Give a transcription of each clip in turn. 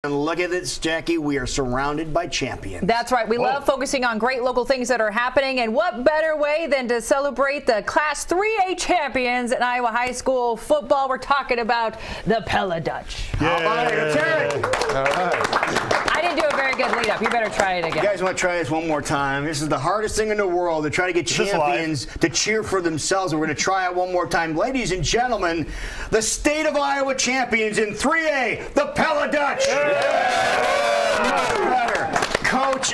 And look at this, Jackie. We are surrounded by champions. That's right. We love focusing on great local things that are happening. And what better way than to celebrate the Class 3A champions in Iowa High School football? We're talking about the Pella Dutch. Yeah. All right. I didn't do a very good lead up. You better try it again. You guys want to try this one more time? This is the hardest thing in the world. They're trying to get champions to cheer for themselves. We're going to try it one more time. Ladies and gentlemen, the state of Iowa champions in 3A, the Pella Dutch. Coach,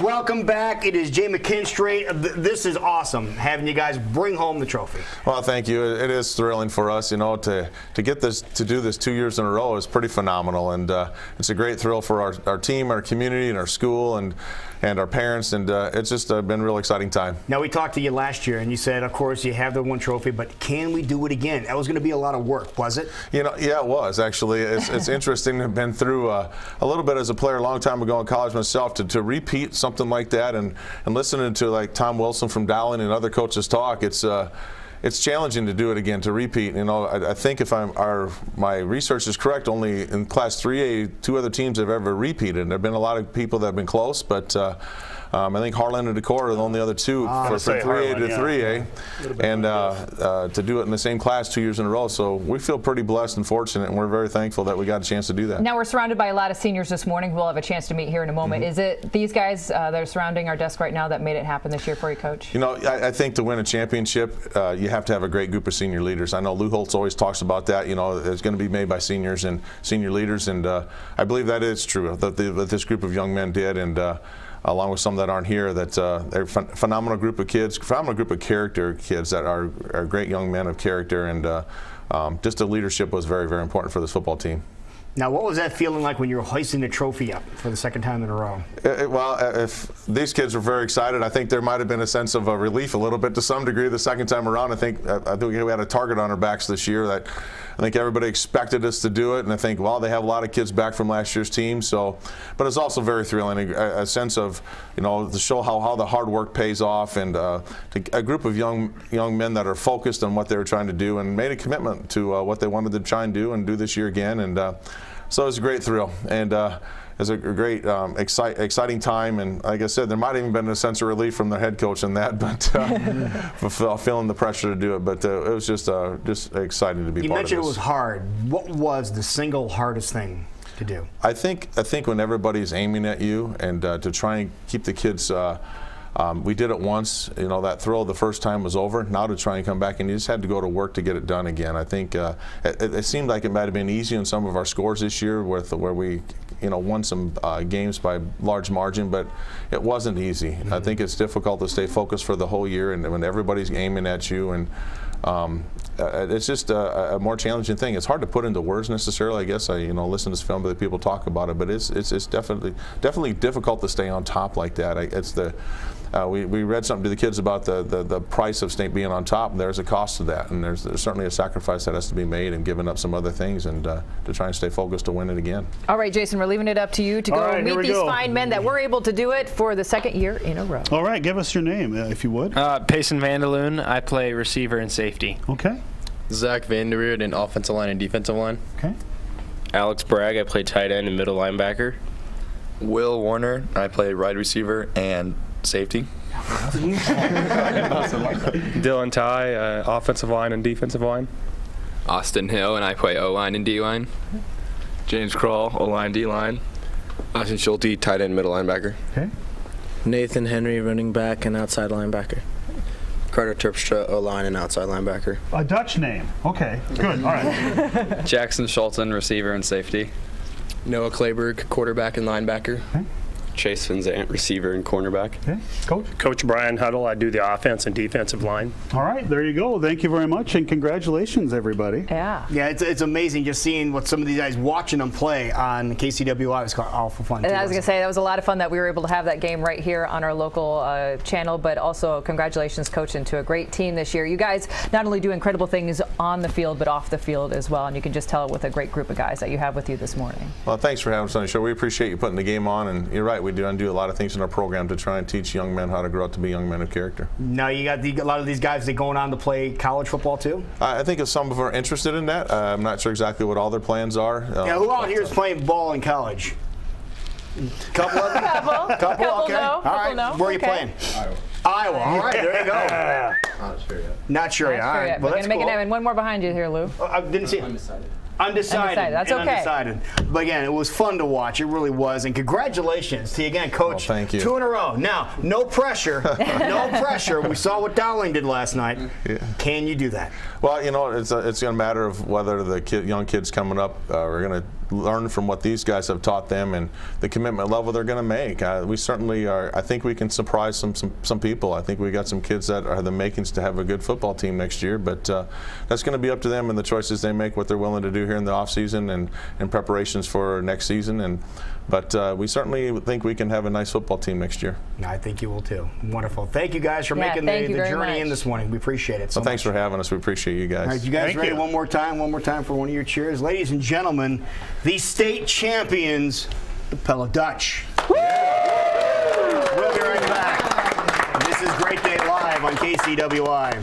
welcome back. It is Jay McKinstry. This is awesome having you guys bring home the trophy. Well, thank you. It is thrilling for us, you know, to get this, to do this 2 years in a row is pretty phenomenal, and it's a great thrill for our team, our community, and our school, and our parents, and it's just been a real exciting time. Now, we talked to you last year, and you said, of course, you have the one trophy, but can we do it again? That was going to be a lot of work, was it? You know, yeah, it was actually. It's interesting to have been through a little bit as a player a long time ago in college myself to repeat something like that, and listening to like Tom Wilson from Dowling and other coaches talk. It's challenging to do it again, to repeat. You know, I think if my research is correct, only in Class 3A, 2 other teams have ever repeated. There have been a lot of people that have been close, but I think Harlan and Decorah are the only other two for 3A to 3A, and to do it in the same class 2 years in a row. So we feel pretty blessed and fortunate, and we're very thankful that we got a chance to do that. Now, we're surrounded by a lot of seniors this morning who we'll have a chance to meet here in a moment. Is it these guys that are surrounding our desk right now that made it happen this year for you, Coach? You know, I think to win a championship, you have to have a great group of senior leaders. I know Lou Holtz always talks about that. You know, it's going to be made by seniors and senior leaders, and I believe that is true, that this group of young men did, and along with some that aren't here, that they're a phenomenal group of kids, phenomenal group of character kids that are great young men of character, and just the leadership was very, very important for this football team. Now, what was that feeling like when you were hoisting the trophy up for the second time in a row? Well, if these kids were very excited, I think there might have been a sense of relief a little bit to some degree the second time around. I think we had a target on our backs this year that I think everybody expected us to do it, and I think, well, they have a lot of kids back from last year's team. So, but it's also very thrilling, a sense of, you know, to show how the hard work pays off, and a group of young men that are focused on what they were trying to do and made a commitment to what they wanted to try and do this year again, and so it was a great thrill, and it was a great, exciting time. And like I said, there might have even been a sense of relief from their head coach in that, but feeling the pressure to do it. But it was just exciting to be part of this. You mentioned it was hard. What was the single hardest thing to do? I think when everybody's aiming at you, and to try and keep the kids. We did it once, you know, that thrill the first time was over. Now to try and come back, and you just had to go to work to get it done again. I think it seemed like it might have been easy in some of our scores this year, where we, you know, won some games by large margin, but it wasn't easy. I think it's difficult to stay focused for the whole year, and when everybody's aiming at you, and it's just a more challenging thing. It's hard to put into words necessarily. I guess I listen to this film, but people talk about it. But it's definitely difficult to stay on top like that. We read something to the kids about the price of being on top, and there's a cost to that, and there's certainly a sacrifice that has to be made, and giving up some other things, and to try and stay focused to win it again. All right, Jason, we're leaving it up to you to go meet these fine men that were able to do it for the second year in a row. All right, give us your name, if you would. Payson Vandaloon. I play receiver and safety. Okay. Zach Vanderweerd in offensive line and defensive line. Okay. Alex Bragg, I play tight end and middle linebacker. Will Warner, I play wide receiver and safety. Dylan Ty, offensive line and defensive line. Austin Hill, and I play O-line and D-line. James Kroll, O-line, D-line. Austin Schulte, tight end, middle linebacker. Okay. Nathan Henry, running back and outside linebacker. Carter Terpstra, O-line and outside linebacker. A Dutch name. Okay, good. All right. Jackson Schulten, receiver and safety. Noah Clayberg, quarterback and linebacker. Okay. Chase Vinzant, receiver and cornerback. Okay, Coach. Coach Brian Huddle, I do the offense and defensive line. All right, there you go. Thank you very much, and congratulations, everybody. Yeah. Yeah, it's amazing just seeing what some of these guys, watching them play on KCWI. It's awful fun. And I was going to say, that was a lot of fun that we were able to have that game right here on our local channel, but also congratulations, Coach, into a great team this year. You guys not only do incredible things on the field, but off the field as well, and you can just tell it with a great group of guys that you have with you this morning. Well, thanks for having us on the show. We appreciate you putting the game on, and you're right. we do a lot of things in our program to try and teach young men how to grow up to be young men of character. Now you got a lot of these guys that going on to play college football too? I think if some of them are interested in that. I'm not sure exactly what all their plans are. Yeah, who out here is playing ball in college? Couple of them? Couple, okay. No, all right. no. Where are you playing? Iowa. All right, there you go. Not sure yet. Not sure yet. All right. Well, we're going to make it happen. One more behind you here, Lou. I didn't see it. Undecided. That's okay. Undecided. But again, it was fun to watch. It really was. And congratulations to you again, Coach. Well, thank you. 2 in a row. Now, no pressure. No pressure. We saw what Dowling did last night. Yeah. Can you do that? Well, you know, it's going to matter of whether the young kids coming up are going to learn from what these guys have taught them and the commitment level they're going to make. We certainly are. I think we can surprise some people. I think we got some kids that are the makings to have a good football team next year, but that's going to be up to them and the choices they make, what they're willing to do here in the off season and in preparations for next season. But we certainly think we can have a nice football team next year. I think you will too. Wonderful. Thank you guys for making the journey in this morning. We appreciate it so much. Thanks for having us. We appreciate you guys. All right, you guys ready? One more time for one of your cheers. Ladies and gentlemen, the state champions, the Pella Dutch. Yeah. We'll be right back. This is Great Day Live on KCWI.